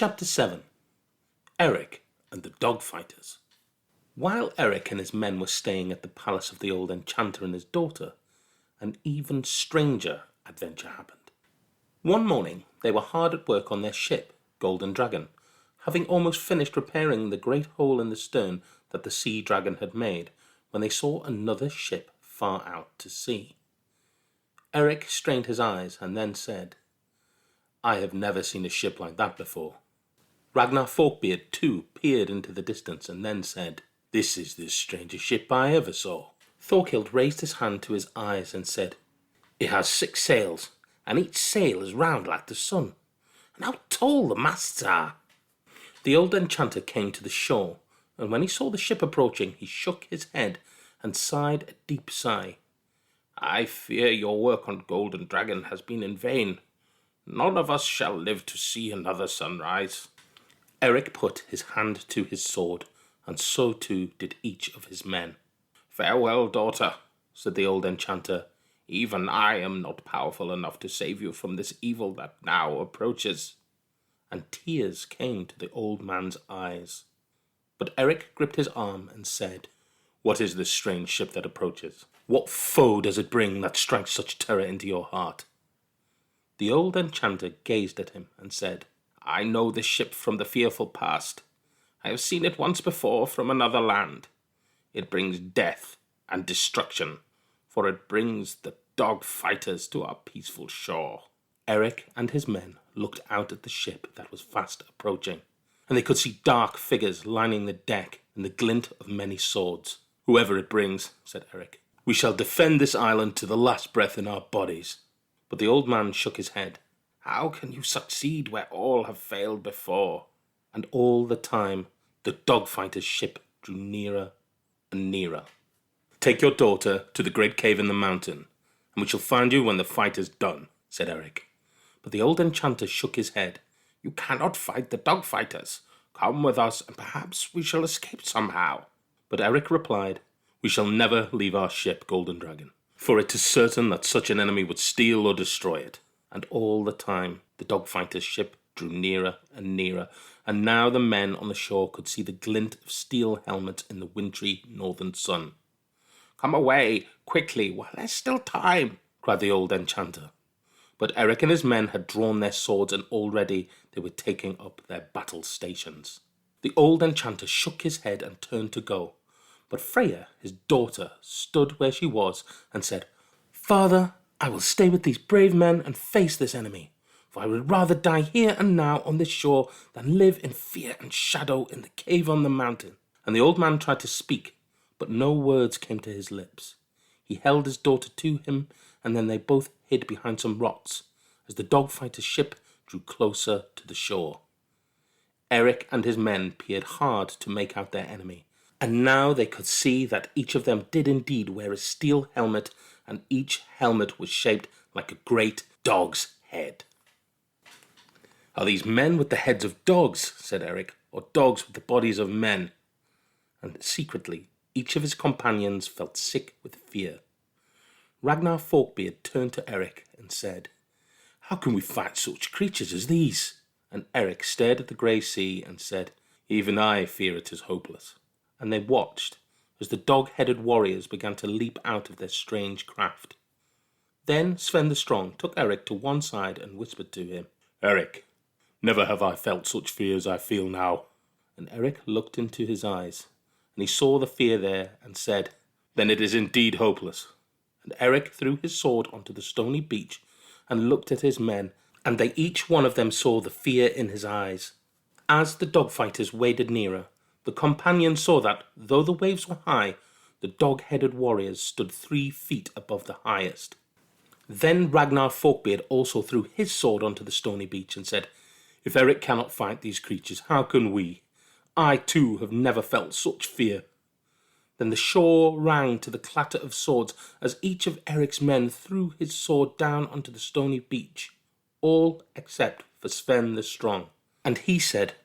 Chapter 7. Erik and the Dogfighters. While Erik and his men were staying at the palace of the old enchanter and his daughter, an even stranger adventure happened. One morning they were hard at work on their ship, Golden Dragon, having almost finished repairing the great hole in the stern that the sea dragon had made, when they saw another ship far out to sea. Erik strained his eyes and then said, "I have never seen a ship like that before." Ragnar Forkbeard too peered into the distance and then said, "This is the strangest ship I ever saw." Thorkild raised his hand to his eyes and said, "It has 6 sails, and each sail is round like the sun. And how tall the masts are!" The old enchanter came to the shore, and when he saw the ship approaching, he shook his head and sighed a deep sigh. "I fear your work on Golden Dragon has been in vain. None of us shall live to see another sunrise." Erik put his hand to his sword, and so too did each of his men. "Farewell, daughter," said the old enchanter. "Even I am not powerful enough to save you from this evil that now approaches." And tears came to the old man's eyes. But Erik gripped his arm and said, "What is this strange ship that approaches? What foe does it bring that strikes such terror into your heart?" The old enchanter gazed at him and said, "I know this ship from the fearful past. I have seen it once before from another land. It brings death and destruction, for it brings the Dogfighters to our peaceful shore." Erik and his men looked out at the ship that was fast approaching, and they could see dark figures lining the deck and the glint of many swords. "Whoever it brings," said Erik, "we shall defend this island to the last breath in our bodies." But the old man shook his head. "How can you succeed where all have failed before?" And all the time the Dogfighter's ship drew nearer and nearer. "Take your daughter to the great cave in the mountain, and we shall find you when the fight is done," said Erik. But the old enchanter shook his head. "You cannot fight the Dogfighters. Come with us, and perhaps we shall escape somehow." But Erik replied, "We shall never leave our ship, Golden Dragon, for it is certain that such an enemy would steal or destroy it." And all the time the Dogfighter's ship drew nearer and nearer, and now the men on the shore could see the glint of steel helmets in the wintry northern sun. "Come away, quickly, while there's still time," cried the old enchanter. But Erik and his men had drawn their swords, and already they were taking up their battle stations. The old enchanter shook his head and turned to go, but Freya, his daughter, stood where she was and said, "Father, I will stay with these brave men and face this enemy, for I would rather die here and now on this shore than live in fear and shadow in the cave on the mountain." And the old man tried to speak, but no words came to his lips. He held his daughter to him, and then they both hid behind some rocks as the Dogfighter's ship drew closer to the shore. Erik and his men peered hard to make out their enemy, and now they could see that each of them did indeed wear a steel helmet, and each helmet was shaped like a great dog's head. "Are these men with the heads of dogs?" said Erik, "or dogs with the bodies of men?" And secretly each of his companions felt sick with fear. Ragnar Forkbeard turned to Erik and said, "How can we fight such creatures as these?" And Erik stared at the grey sea and said, "Even I fear it is hopeless." And they watched as the dog-headed warriors began to leap out of their strange craft. Then Sven the Strong took Erik to one side and whispered to him, "Erik, never have I felt such fear as I feel now." And Erik looked into his eyes, and he saw the fear there and said, "Then it is indeed hopeless." And Erik threw his sword onto the stony beach and looked at his men, and they each one of them saw the fear in his eyes. As the Dogfighters waded nearer, the companions saw that, though the waves were high, the dog-headed warriors stood 3 feet above the highest. Then Ragnar Forkbeard also threw his sword onto the stony beach and said, "If Erik cannot fight these creatures, how can we? I too have never felt such fear." Then the shore rang to the clatter of swords as each of Erik's men threw his sword down onto the stony beach, all except for Sven the Strong. And he said,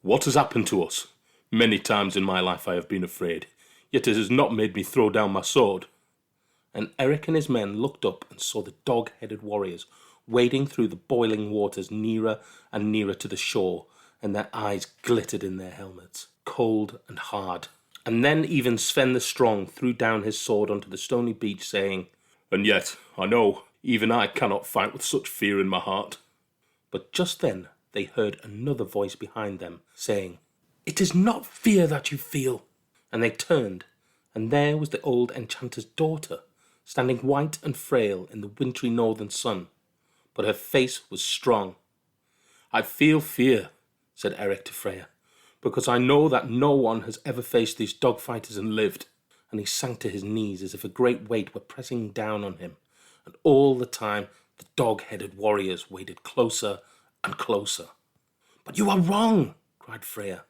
"What has happened to us? Many times in my life I have been afraid, yet it has not made me throw down my sword." And Erik and his men looked up and saw the dog-headed warriors wading through the boiling waters nearer and nearer to the shore, and their eyes glittered in their helmets, cold and hard. And then even Sven the Strong threw down his sword onto the stony beach, saying, "And yet, I know, even I cannot fight with such fear in my heart." But just then they heard another voice behind them, saying, "It is not fear that you feel." And they turned, and there was the old enchanter's daughter, standing white and frail in the wintry northern sun, but her face was strong. "I feel fear," said Erik to Freya, "because I know that no one has ever faced these dog fighters and lived." And he sank to his knees as if a great weight were pressing down on him, and all the time the dog-headed warriors waded closer and closer. "But you are wrong," cried Freya.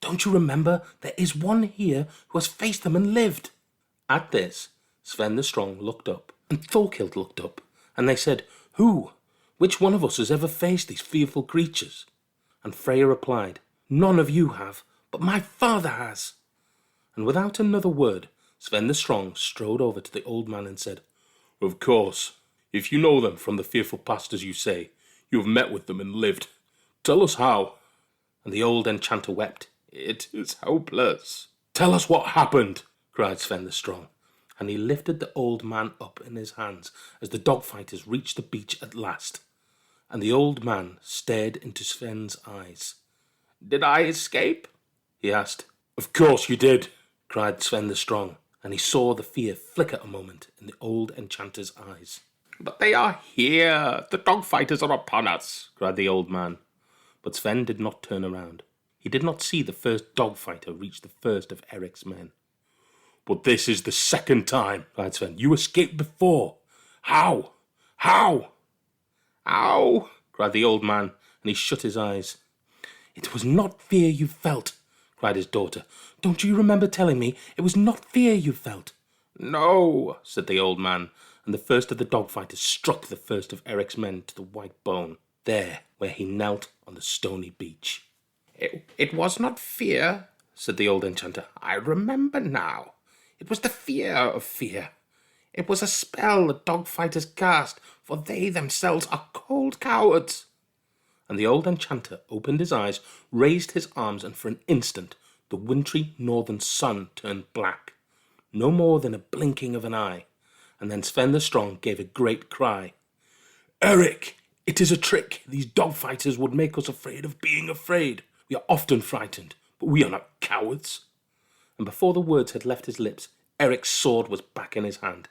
"Don't you remember there is one here who has faced them and lived?" At this, Sven the Strong looked up, and Thorkild looked up, and they said, "Who? Which one of us has ever faced these fearful creatures?" And Freya replied, "None of you have, but my father has." And without another word, Sven the Strong strode over to the old man and said, "Of course, if you know them from the fearful past as you say, you have met with them and lived. Tell us how." And the old enchanter wept. "It is hopeless." "Tell us what happened," cried Sven the Strong. And he lifted the old man up in his hands as the dog fighters reached the beach at last. And the old man stared into Sven's eyes. "Did I escape?" he asked. "Of course you did," cried Sven the Strong, and he saw the fear flicker a moment in the old enchanter's eyes. "But they are here! The dog fighters are upon us!" cried the old man. But Sven did not turn around. He did not see the first dog fighter reach the first of Erik's men. "But this is the second time," cried Sven. "You escaped before. How? How?" "How?" cried the old man, and he shut his eyes. "It was not fear you felt," cried his daughter. "Don't you remember telling me it was not fear you felt?" "No," said the old man, and the first of the dog fighters struck the first of Erik's men to the white bone, there where he knelt on the stony beach. It was not fear," said the old enchanter. "I remember now. It was the fear of fear. It was a spell the dog fighters cast, for they themselves are cold cowards." And the old enchanter opened his eyes, raised his arms, and for an instant the wintry northern sun turned black, no more than a blinking of an eye. And then Sven the Strong gave a great cry. "Erik, it is a trick. These dog fighters would make us afraid of being afraid. We are often frightened, but we are not cowards." And before the words had left his lips, Erik's sword was back in his hand.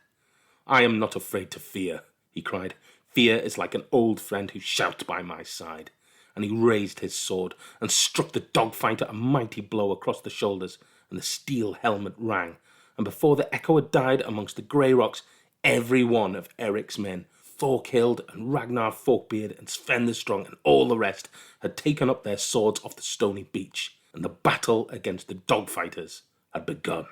"I am not afraid to fear," he cried. "Fear is like an old friend who shouts by my side." And he raised his sword and struck the dog fighter a mighty blow across the shoulders, and the steel helmet rang. And before the echo had died amongst the grey rocks, every one of Erik's men, Thorkild and Ragnar Forkbeard and Sven the Strong and all the rest, had taken up their swords off the stony beach, and the battle against the dog fighters had begun.